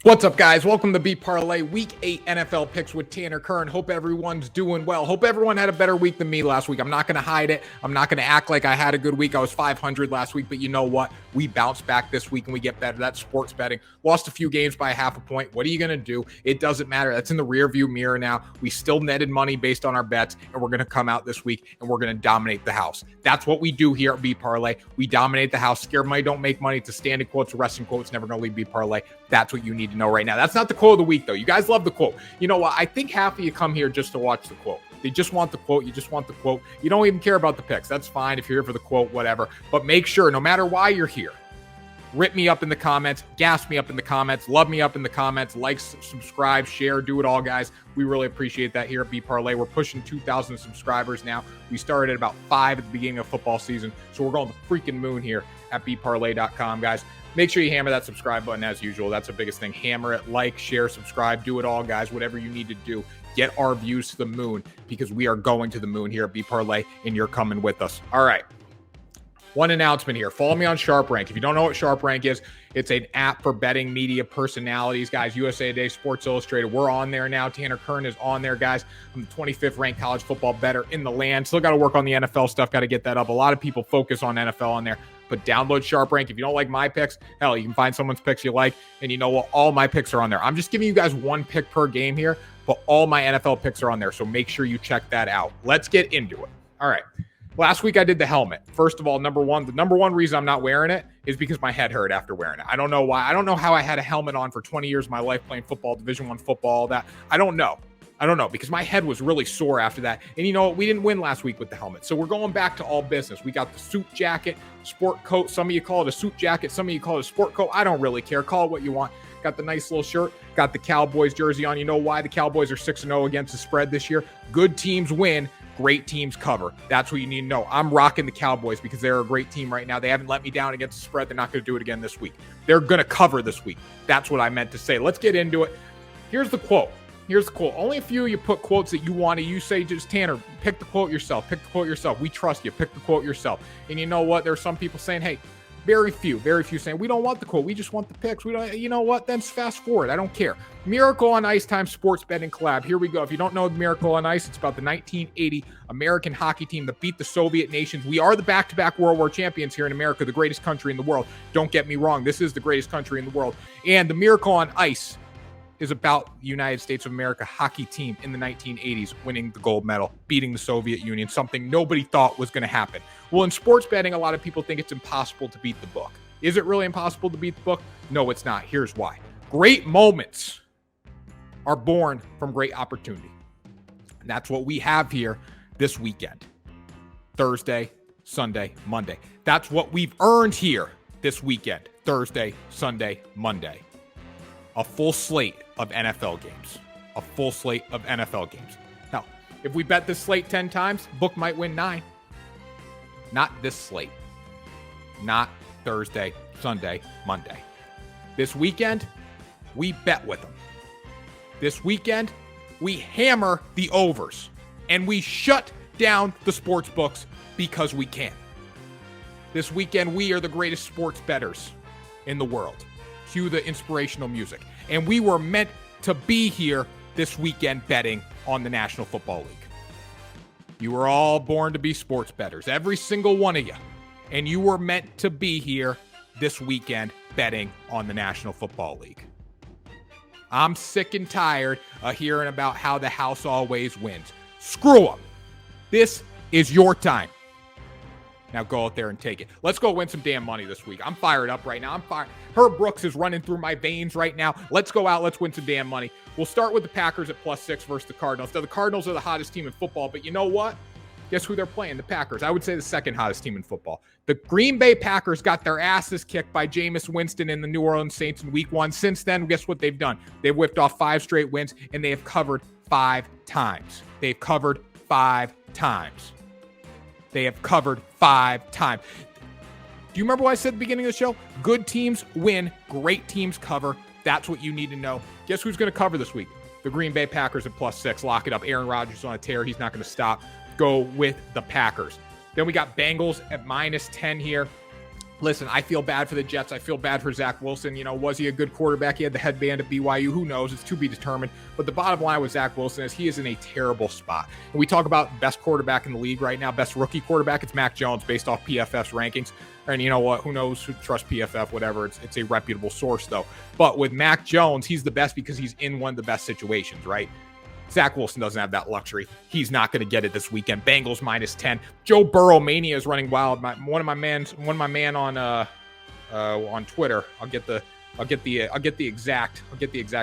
What's up, guys? Welcome to bparlay Week 8 NFL Picks with Tanner Kern. Hope everyone's doing well. Hope everyone had a better week than me last week. I'm not going to hide it. I'm not going to act like I had a good week. I was 500 last week, but you know what? We bounced back this week and we get better. That's sports betting. Lost a few games by half a point. What are you going to do? It doesn't matter. That's in the rearview mirror now. We still netted money based on our bets, and we're going to come out this week and we're going to dominate the house. That's what we do here at bparlay. We dominate the house. Scared money don't make money. It's a standing quote. It's a resting quote. It's never going to leave bparlay. That's what you need to know right now. That's not the quote of the week, though. You guys love the quote. You know what? I think half of you come here just to watch the quote. They just want the quote. You just want the quote. You don't even care about the picks. That's fine if you're here for the quote, whatever. But make sure, no matter why you're here, rip me up in the comments, gas me up in the comments, love me up in the comments, like, subscribe, share, do it all, guys. We really appreciate that here at bparlay. We're pushing 2,000 subscribers now. We started at about 5 at the beginning of football season, so we're going to the freaking moon here at bparlay.com, guys. Make sure you hammer that subscribe button as usual. That's the biggest thing. Hammer it, like, share, subscribe, do it all, guys. Whatever you need to do. Get our views to the moon, because we are going to the moon here at bparlay, and you're coming with us. All right. One announcement here. Follow me on SharpRank. If you don't know what SharpRank is, it's an app for betting media personalities, guys. USA Today, Sports Illustrated. We're on there now. Tanner Kern is on there, guys. I'm the 25th ranked college football bettor in the land. Still got to work on the NFL stuff. Got to get that up. A lot of people focus on NFL on there, but download SharpRank. If you don't like my picks, hell, you can find someone's picks you like, and you know what? All my picks are on there. I'm just giving you guys one pick per game here, but all my NFL picks are on there, so make sure you check that out. Let's get into it. All right. Last week I did the helmet. First of all, the number one reason I'm not wearing it is because my head hurt after wearing it. I don't know why. I don't know how I had a helmet on for 20 years of my life playing football, Division I football, all that. I don't know because my head was really sore after that. And you know what? We didn't win last week with the helmet. So we're going back to all business. We got the suit jacket, sport coat. Some of you call it a suit jacket. Some of you call it a sport coat. I don't really care. Call it what you want. Got the nice little shirt. Got the Cowboys jersey on. You know why? The Cowboys are 6-0 against the spread this year. Good teams win. Great teams cover. That's what you need to know. I'm rocking the Cowboys because they're a great team right now. They haven't let me down against the spread. They're not going to do it again this week. They're going to cover this week. That's what I meant to say. Let's get into it. Here's the quote. Only a few of you put quotes that you want to. You say, just Tanner, pick the quote yourself. We trust you. Pick the quote yourself. And you know what? There are some people saying, hey, very few saying, we don't want the quote. We just want the picks. We don't, you know what? Then fast forward. I don't care. Miracle on Ice time sports betting collab. Here we go. If you don't know Miracle on Ice, it's about the 1980 American hockey team that beat the Soviet nations. We are the back-to-back World War champions here in America, the greatest country in the world. Don't get me wrong. This is the greatest country in the world. And the Miracle on Ice is about the United States of America hockey team in the 1980s winning the gold medal, beating the Soviet Union, something nobody thought was going to happen. Well, in sports betting, a lot of people think it's impossible to beat the book. Is it really impossible to beat the book? No, it's not. Here's why. Great moments are born from great opportunity. And that's what we have here this weekend. Thursday, Sunday, Monday. That's what we've earned here this weekend. Thursday, Sunday, Monday. A full slate of NFL games. Now, if we bet this slate 10 times, book might win 9. Not this slate. Not Thursday, Sunday, Monday. This weekend, we bet with them. This weekend, we hammer the overs. And we shut down the sports books because we can. This weekend, we are the greatest sports bettors in the world. Cue the inspirational music. And we were meant to be here this weekend betting on the National Football League. You were all born to be sports bettors, every single one of you. And you were meant to be here this weekend betting on the National Football League. I'm sick and tired of hearing about how the house always wins. Screw them. This is your time. Now go out there and take it. Let's go win some damn money this week. I'm fired up right now. I'm fired. Herb Brooks is running through my veins right now. Let's go out. Let's win some damn money. We'll start with the Packers at +6 versus the Cardinals. Now, the Cardinals are the hottest team in football, but you know what? Guess who they're playing? The Packers. I would say the second hottest team in football. The Green Bay Packers got their asses kicked by Jameis Winston and the New Orleans Saints in week 1. Since then, guess what they've done? They've whipped off 5 straight wins, and they have covered 5 times. They've covered 5 times. They have covered 5 times. Do you remember what I said at the beginning of the show? Good teams win. Great teams cover. That's what you need to know. Guess who's going to cover this week? The Green Bay Packers at +6. Lock it up. Aaron Rodgers on a tear. He's not going to stop. Go with the Packers. Then we got Bengals at -10 here. Listen, I feel bad for the Jets. I feel bad for Zach Wilson. Was he a good quarterback? He had the headband at BYU. Who knows? It's to be determined. But the bottom line with Zach Wilson is he is in a terrible spot. And we talk about best quarterback in the league right now, best rookie quarterback. It's Mac Jones based off PFF's rankings. And you know what? Who knows? Who trusts PFF, whatever. It's a reputable source, though. But with Mac Jones, he's the best because he's in one of the best situations, right? Zach Wilson doesn't have that luxury. He's not going to get it this weekend. Bengals -10. Joe Burrow mania is running wild. One of my man on Twitter. I'll get the exact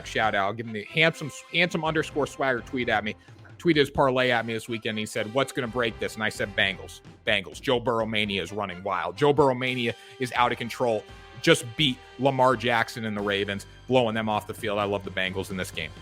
shout out. I'll give him the handsome _swagger tweet at me. Tweeted his parlay at me this weekend. He said, "What's going to break this?" And I said, "Bengals. Joe Burrow mania is running wild. Joe Burrow mania is out of control. Just beat Lamar Jackson and the Ravens, blowing them off the field. I love the Bengals in this game."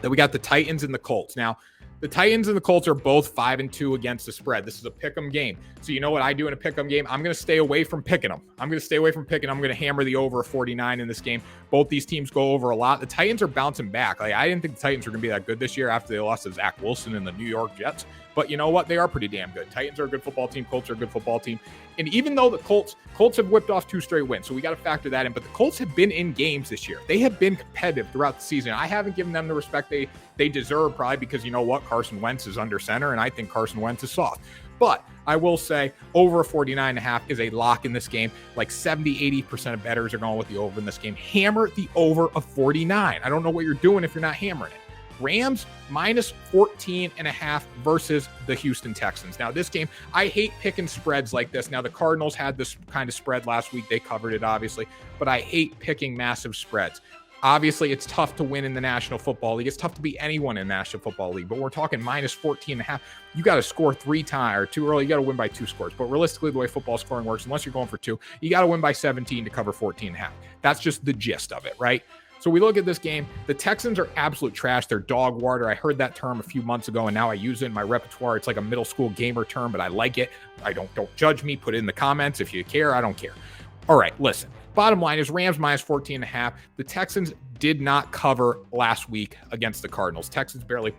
Then we got the Titans and the Colts. Now, the Titans and the Colts are both 5-2 against the spread. This is a pick'em game. So you know what I do in a pick'em game? I'm going to stay away from picking them. I'm going to hammer the over 49 in this game. Both these teams go over a lot. The Titans are bouncing back. I didn't think the Titans were going to be that good this year after they lost to Zach Wilson and the New York Jets. But you know what? They are pretty damn good. Titans are a good football team. Colts are a good football team. And even though the Colts have whipped off 2 straight wins, so we got to factor that in. But the Colts have been in games this year. They have been competitive throughout the season. I haven't given them the respect they deserve, probably because you know what? Carson Wentz is under center, and I think Carson Wentz is soft. But I will say over a 49.5 is a lock in this game. Like 70-80% of bettors are going with the over in this game. Hammer the over of 49. I don't know what you're doing if you're not hammering it. Rams -14.5 versus the Houston Texans. Now, this game, I hate picking spreads like this. Now, the Cardinals had this kind of spread last week. They covered it, obviously. But I hate picking massive spreads. Obviously, it's tough to win in the National Football League. It's tough to beat anyone in the National Football League. But we're talking -14.5. You got to score 3 times or 2 early. You got to win by 2 scores. But realistically, the way football scoring works, unless you're going for 2, you got to win by 17 to cover 14.5. That's just the gist of it, right? So we look at this game. The Texans are absolute trash. They're dog water. I heard that term a few months ago, and now I use it in my repertoire. It's like a middle school gamer term, but I like it. Don't judge me. Put it in the comments if you care. I don't care. All right, listen. Bottom line is Rams -14.5. The Texans did not cover last week against the Cardinals. Texans barely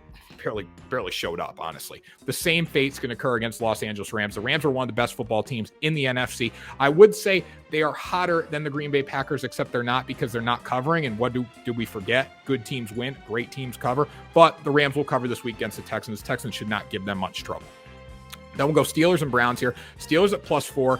showed up, honestly. The same fate's going to occur against Los Angeles Rams. The Rams are one of the best football teams in the NFC. I would say they are hotter than the Green Bay Packers, except they're not because they're not covering. And what do we forget? Good teams win, great teams cover. But the Rams will cover this week against the Texans. The Texans should not give them much trouble. Then we'll go Steelers and Browns here. Steelers at +4.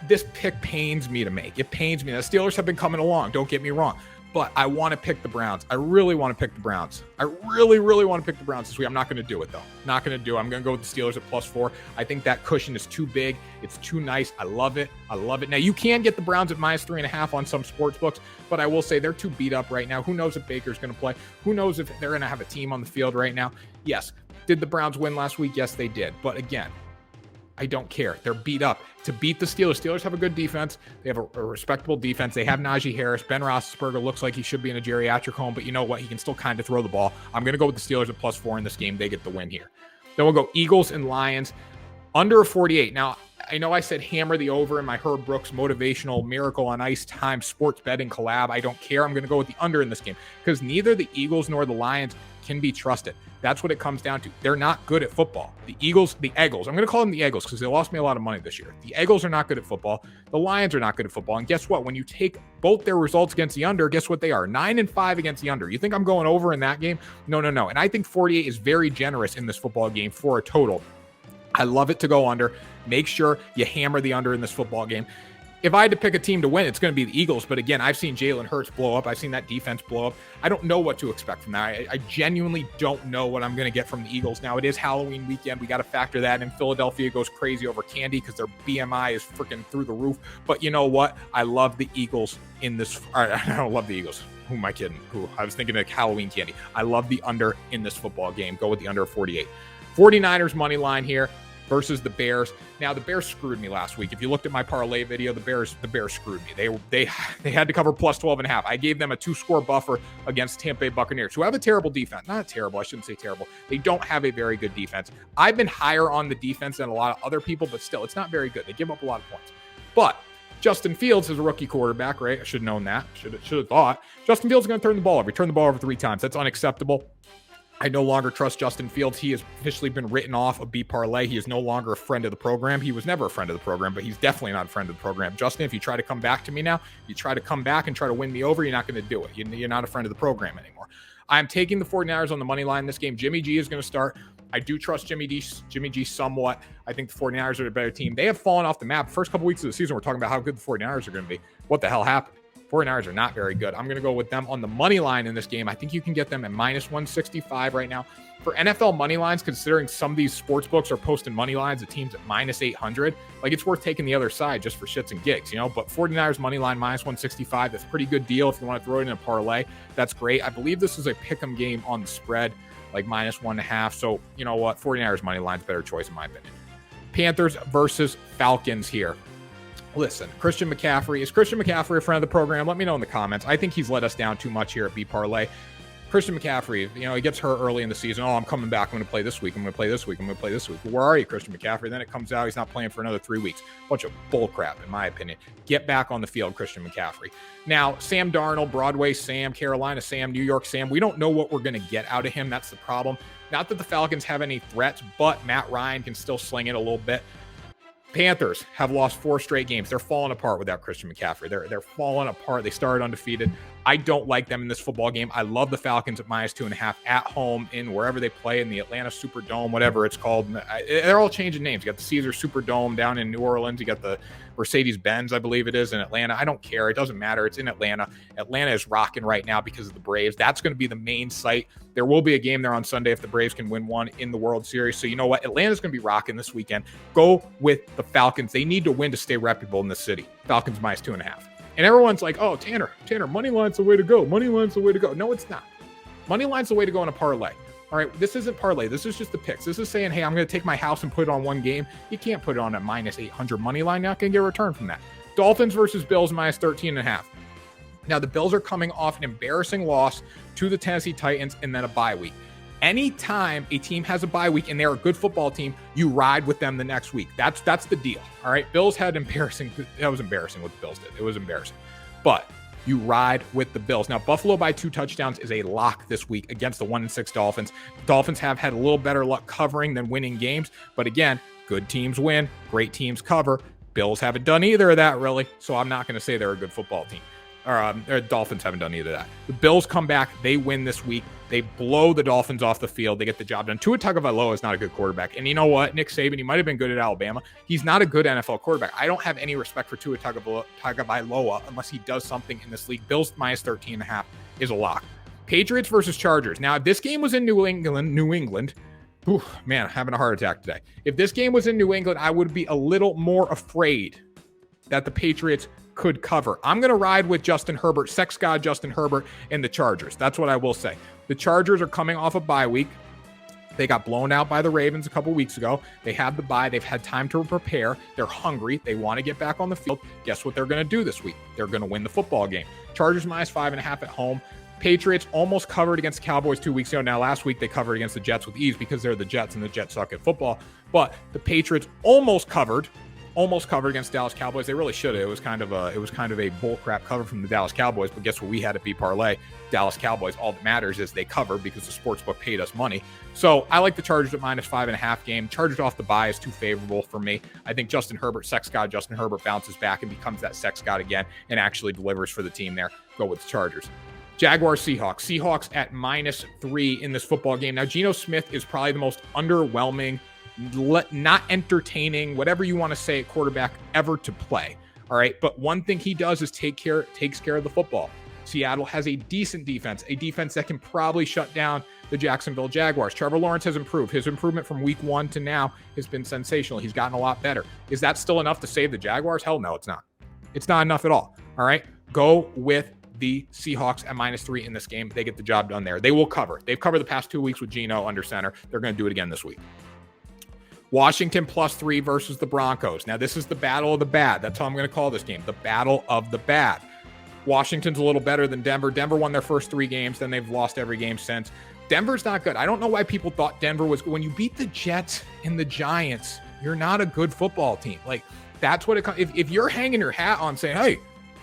This pick pains me to make. It pains me. The Steelers have been coming along, don't get me wrong. But I want to pick the Browns. I really want to pick the Browns. I really want to pick the Browns this week. I'm not going to do it, though. Not going to do it. I'm going to go with the Steelers at +4. I think that cushion is too big. It's too nice. I love it. Now, you can get the Browns at -3.5 on some sports books, but I will say they're too beat up right now. Who knows if Baker's going to play? Who knows if they're going to have a team on the field right now? Yes. Did the Browns win last week? Yes, they did. But again, I don't care. They're beat up. To beat the Steelers have a good defense. They have a respectable defense. They have Najee Harris. Ben Roethlisberger looks like he should be in a geriatric home, but you know what? He can still kind of throw the ball. I'm going to go with the Steelers at +4 in this game. They get the win here. Then we'll go Eagles and Lions under a 48. Now, I know I said hammer the over in my Herb Brooks motivational Miracle on Ice time sports betting collab. I don't care. I'm going to go with the under in this game because neither the Eagles nor the Lions can be trusted. That's what it comes down to. They're not good at football. The Eagles, I'm going to call them the Eagles because they lost me a lot of money this year. The Eagles are not good at football. The Lions are not good at football. And guess what? When you take both their results against the under, guess what they are? 9-5 against the under. You think I'm going over in that game? No. And I think 48 is very generous in this football game for a total. I love it to go under. Make sure you hammer the under in this football game. If I had to pick a team to win, it's going to be the Eagles. But again, I've seen Jalen Hurts blow up. I've seen that defense blow up. I don't know what to expect from that. I genuinely don't know what I'm going to get from the Eagles. Now, it is Halloween weekend. We got to factor that in. Philadelphia goes crazy over candy because their BMI is freaking through the roof. But you know what? I love the Eagles in this. I don't love the Eagles. Who am I kidding? I was thinking of Halloween candy. I love the under in this football game. Go with the under 48. 49ers money line here versus the Bears. Now, the Bears screwed me last week. If you looked at my parlay video, the Bears screwed me. They had to cover +12.5. I gave them a 2-score buffer against Tampa Bay Buccaneers, who have a terrible defense. Not terrible, I shouldn't say terrible. They don't have a very good defense. I've been higher on the defense than a lot of other people, but still, it's not very good. They give up a lot of points. But Justin Fields is a rookie quarterback, right? I should have known that. Should have thought. Justin Fields is going to turn the ball over. He turned the ball over 3 times. That's unacceptable. I no longer trust Justin Fields. He has officially been written off of bparlay. He is no longer a friend of the program. He was never a friend of the program, but he's definitely not a friend of the program. Justin, if you try to come back to me now, you try to come back and try to win me over, you're not going to do it. You're not a friend of the program anymore. I'm taking the 49ers on the money line in this game. Jimmy G is going to start. I do trust Jimmy G somewhat. I think the 49ers are a better team. They have fallen off the map. First couple weeks of the season, we're talking about how good the 49ers are going to be. What the hell happened? 49ers are not very good. I'm going to go with them on the money line in this game. I think you can get them at minus 165 right now. For NFL money lines, considering some of these sports books are posting money lines of teams at minus 800, like it's worth taking the other side just for shits and gigs, But 49ers money line minus 165, that's a pretty good deal. If you want to throw it in a parlay, that's great. I believe this is a pick'em game on the spread, like minus 1.5. So you know what? 49ers money line's better choice in my opinion. Panthers versus Falcons here. Listen, Christian McCaffrey. Is Christian McCaffrey a friend of the program? Let me know in the comments. I think he's let us down too much here at bparlay. Christian McCaffrey, he gets hurt early in the season. Oh, I'm coming back. I'm going to play this week. I'm going to play this week. I'm going to play this week. Well, where are you, Christian McCaffrey? Then it comes out he's not playing for another 3 weeks. Bunch of bull crap, in my opinion. Get back on the field, Christian McCaffrey. Now, Sam Darnold, Broadway Sam, Carolina Sam, New York Sam. We don't know what we're going to get out of him. That's the problem. Not that the Falcons have any threats, but Matt Ryan can still sling it a little bit. Panthers have lost 4 straight games. They're falling apart without Christian McCaffrey. They're falling apart. They started undefeated. I don't like them in this football game. I love the Falcons at minus 2.5 at home in wherever they play in the Atlanta Superdome, whatever it's called. They're all changing names. You got the Caesar Superdome down in New Orleans. You got the Mercedes-Benz, I believe it is, in Atlanta. I don't care. It doesn't matter. It's in Atlanta. Atlanta is rocking right now because of the Braves. That's going to be the main site. There will be a game there on Sunday if the Braves can win one in the World Series. So you know what? Atlanta's going to be rocking this weekend. Go with the Falcons. They need to win to stay reputable in the city. Falcons minus 2.5. And everyone's like, oh, Tanner, money line's the way to go. Money line's the way to go. No, it's not. Money line's the way to go in a parlay. All right, this isn't parlay. This is just the picks. This is saying, hey, I'm going to take my house and put it on one game. You can't put it on a minus 800 money line. You're not going to get a return from that. Dolphins versus Bills minus 13.5. Now, the Bills are coming off an embarrassing loss to the Tennessee Titans and then a bye week. Anytime a team has a bye week and they're a good football team, you ride with them the next week. That's the deal. All right. Bills had embarrassing. That was embarrassing what the Bills did. It was embarrassing. But you ride with the Bills. Now, Buffalo by 2 touchdowns is a lock this week against the 1-6 Dolphins. The Dolphins have had a little better luck covering than winning games. But again, good teams win, great teams cover. Bills haven't done either of that, really. So I'm not going to say they're a good football team. Or Dolphins haven't done either of that. The Bills come back. They win this week. They blow the Dolphins off the field. They get the job done. Tua Tagovailoa is not a good quarterback. And you know what? Nick Saban, he might have been good at Alabama. He's not a good NFL quarterback. I don't have any respect for Tua Tagovailoa unless he does something in this league. Bills minus 13.5 is a lock. Patriots versus Chargers. Now, if this game was in New England, ooh, man, I'm having a heart attack today. If this game was in New England, I would be a little more afraid that the Patriots could cover. I'm going to ride with Justin Herbert, sex god Justin Herbert, and the Chargers. That's what I will say. The Chargers are coming off a bye week. They got blown out by the Ravens a couple weeks ago. They have the bye. They've had time to prepare. They're hungry. They want to get back on the field. Guess what they're going to do this week? They're going to win the football game. Chargers minus 5.5 at home. Patriots almost covered against the Cowboys 2 weeks ago. Now, last week they covered against the Jets with ease because they're the Jets and the Jets suck at football. But the Patriots almost covered against Dallas Cowboys. They really should have. It was kind of a bullcrap cover from the Dallas Cowboys. But guess what we had at bparlay? Dallas Cowboys. All that matters is they cover because the sportsbook paid us money. So I like the Chargers at minus 5.5 game. Chargers off the bye is too favorable for me. I think Justin Herbert, sex god Justin Herbert, bounces back and becomes that sex god again and actually delivers for the team there. Go with the Chargers. Jaguars, Seahawks. Seahawks at minus 3 in this football game. Now, Geno Smith is probably the most underwhelming, not entertaining, whatever you want to say, quarterback ever to play. All right. But one thing he does is takes care of the football. Seattle has a decent defense, a defense that can probably shut down the Jacksonville Jaguars. Trevor Lawrence has improved. His improvement from week 1 to now has been sensational. He's gotten a lot better. Is that still enough to save the Jaguars? Hell no, it's not. It's not enough at all. All right. Go with the Seahawks at minus 3 in this game. They get the job done there. They will cover. They've covered the past 2 weeks with Geno under center. They're going to do it again this week. Washington plus 3 versus the Broncos. Now, this is the battle of the bad. That's how I'm going to call this game. The battle of the bad. Washington's a little better than Denver. Denver won their first 3 games. Then they've lost every game since. Denver's not good. I don't know why people thought Denver was good. When you beat the Jets and the Giants, you're not a good football team. Like, that's what it comes. If you're hanging your hat on saying, hey,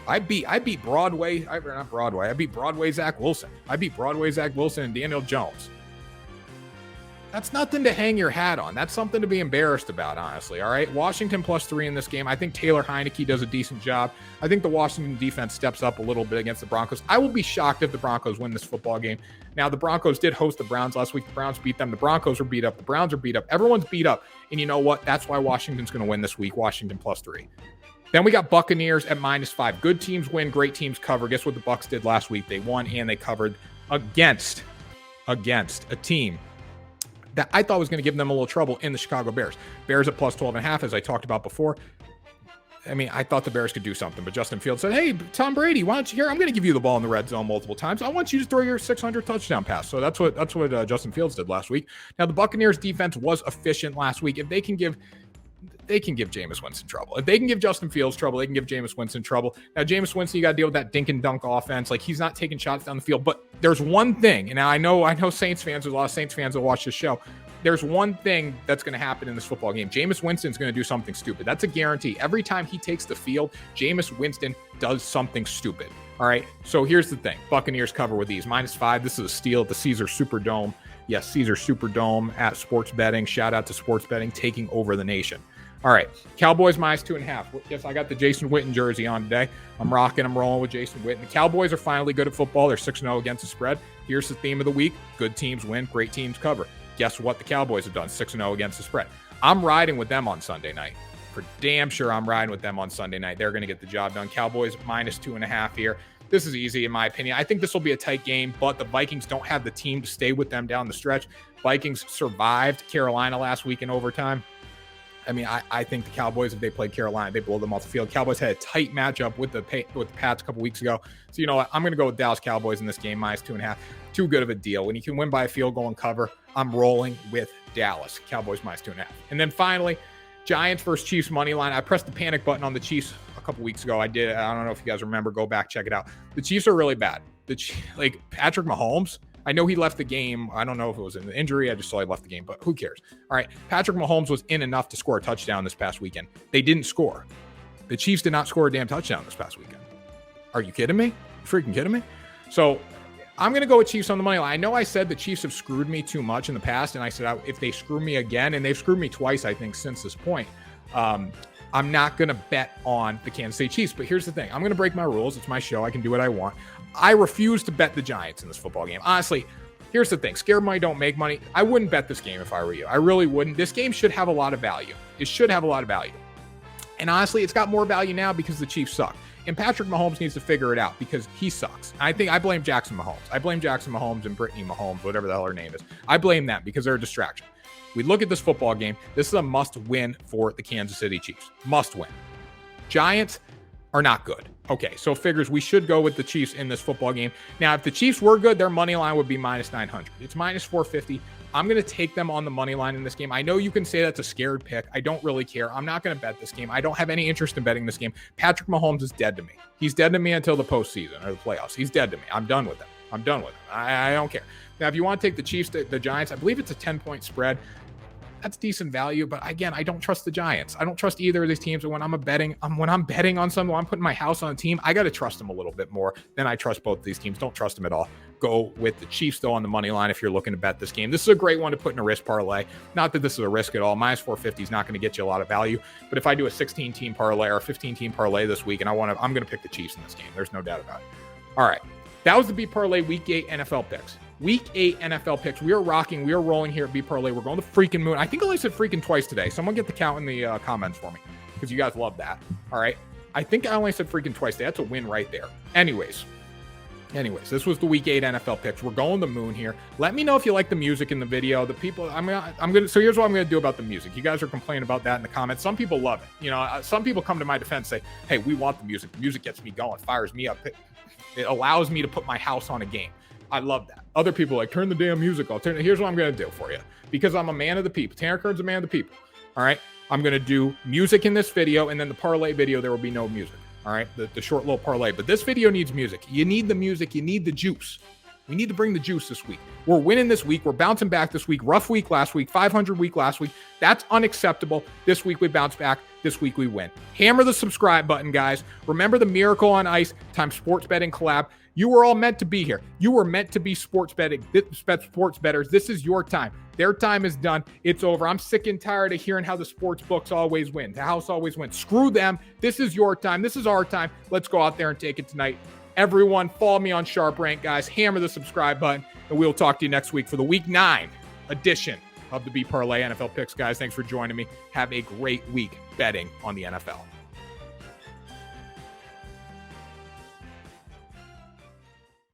I beat Broadway Zach Wilson. I beat Broadway Zach Wilson and Daniel Jones. That's nothing to hang your hat on. That's something to be embarrassed about, honestly. All right. Washington +3 in this game. I think Taylor Heineke does a decent job. I think the Washington defense steps up a little bit against the Broncos. I will be shocked if the Broncos win this football game. Now, the Broncos did host the Browns last week. The Browns beat them. The Broncos are beat up. The Browns are beat up. Everyone's beat up. And you know what? That's why Washington's going to win this week. Washington +3. Then we got Buccaneers at -5. Good teams win. Great teams cover. Guess what the Bucs did last week? They won and they covered against a team that I thought was going to give them a little trouble in the Chicago Bears. Bears at +12.5, as I talked about before. I mean, I thought the Bears could do something, but Justin Fields said, hey, Tom Brady, why don't you here? I'm going to give you the ball in the red zone multiple times. I want you to throw your 600 touchdown pass. So that's what Justin Fields did last week. Now, the Buccaneers defense was efficient last week. If they can give Jameis Winston trouble. If they can give Justin Fields trouble, they can give Jameis Winston trouble. Now, Jameis Winston, you got to deal with that dink and dunk offense. Like, he's not taking shots down the field. But there's one thing, and I know Saints fans, there's a lot of Saints fans that watch this show. There's one thing that's going to happen in this football game. Jameis Winston's going to do something stupid. That's a guarantee. Every time he takes the field, Jameis Winston does something stupid. All right, so here's the thing. Buccaneers cover with these. -5. This is a steal at the Caesar Superdome. Yes, Caesar Superdome at sports betting. Shout out to sports betting, taking over the nation. All right, Cowboys -2.5. Yes, I got the Jason Witten jersey on today. I'm rolling with Jason Witten. The Cowboys are finally good at football. They're 6-0 against the spread. Here's the theme of the week. Good teams win, great teams cover. Guess what the Cowboys have done? 6-0 against the spread. I'm riding with them on Sunday night. For damn sure I'm riding with them on Sunday night. They're going to get the job done. Cowboys -2.5 here. This is easy in my opinion. I think this will be a tight game, but the Vikings don't have the team to stay with them down the stretch. Vikings survived Carolina last week in overtime. I mean, I think the Cowboys, if they played Carolina, they blow them off the field. Cowboys had a tight matchup with the Pats a couple weeks ago. So, you know what? I'm going to go with Dallas Cowboys in this game, -2.5. Too good of a deal. When you can win by a field goal and cover, I'm rolling with Dallas. Cowboys -2.5. And then finally, Giants versus Chiefs money line. I pressed the panic button on the Chiefs a couple weeks ago. I did. I don't know if you guys remember. Go back, check it out. The Chiefs are really bad. Like Patrick Mahomes, I know he left the game. I don't know if it was an injury. I just saw he left the game, but who cares? All right. Patrick Mahomes was in enough to score a touchdown this past weekend. They didn't score. The Chiefs did not score a damn touchdown this past weekend. Are you kidding me? You freaking kidding me? So I'm going to go with Chiefs on the money line. I know I said the Chiefs have screwed me too much in the past, and I said if they screw me again, and they've screwed me twice, I think, since this point, I'm not going to bet on the Kansas City Chiefs. But here's the thing. I'm going to break my rules. It's my show. I can do what I want. I refuse to bet the Giants in this football game. Honestly, here's the thing. Scared money don't make money. I wouldn't bet this game if I were you. I really wouldn't. This game should have a lot of value. It should have a lot of value. And honestly, it's got more value now because the Chiefs suck. And Patrick Mahomes needs to figure it out because he sucks. I think I blame Jackson Mahomes. I blame Jackson Mahomes and Brittany Mahomes, whatever the hell her name is. I blame them because they're a distraction. We look at this football game. This is a must-win for the Kansas City Chiefs. Must-win. Giants are not good. Okay, so figures we should go with the Chiefs in this football game. Now, if the Chiefs were good, their money line would be -900. It's -450. I'm going to take them on the money line in this game. I know you can say that's a scared pick. I don't really care. I'm not going to bet this game. I don't have any interest in betting this game. Patrick Mahomes is dead to me. He's dead to me until the postseason or the playoffs. He's dead to me. I'm done with him. I don't care. Now, if you want to take the Chiefs, the Giants, I believe it's a 10-point spread. That's decent value, but again, I don't trust the Giants. I don't trust either of these teams. And when I'm betting on someone, I'm putting my house on a team, I got to trust them a little bit more than I trust both of these teams. Don't trust them at all. Go with the Chiefs, though, on the money line if you're looking to bet this game. This is a great one to put in a risk parlay. Not that this is a risk at all. -450 is not going to get you a lot of value. But if I do a 16-team parlay or a 15-team parlay this week, and I'm going to pick the Chiefs in this game. There's no doubt about it. All right. That was the bparlay Week 8 NFL picks. Week 8 NFL picks. We are rocking. We are rolling here at bparlay. We're going to freaking moon. I think I only said freaking twice today. Someone get the count in the comments for me because you guys love that. All right. I think I only said freaking twice today. That's a win right there. Anyways, this was the Week 8 NFL picks. We're going the moon here. Let me know if you like the music in the video. The people, so here's what I'm gonna do about the music. You guys are complaining about that in the comments. Some people love it. You know, some people come to my defense, say, hey, we want the music. The music gets me going, fires me up. It allows me to put my house on a game. I love that. Other people are like, turn the damn music off. Here's what I'm going to do for you. Because I'm a man of the people. Tanner Kern's a man of the people. All right. I'm going to do music in this video. And then the parlay video, there will be no music. All right. The short little parlay. But this video needs music. You need the music. You need the juice. We need to bring the juice this week. We're winning this week. We're bouncing back this week. Rough week last week. 500 week last week. That's unacceptable. This week we bounce back. This week we win. Hammer the subscribe button, guys. Remember the Miracle on Ice times sports betting collab. You were all meant to be here. You were meant to be sports bettors. This is your time. Their time is done. It's over. I'm sick and tired of hearing how the sports books always win. The house always wins. Screw them. This is your time. This is our time. Let's go out there and take it tonight. Everyone, follow me on Sharp Rank, guys. Hammer the subscribe button, and we'll talk to you next week for the Week 9 edition of the bparlay NFL Picks, guys. Thanks for joining me. Have a great week betting on the NFL.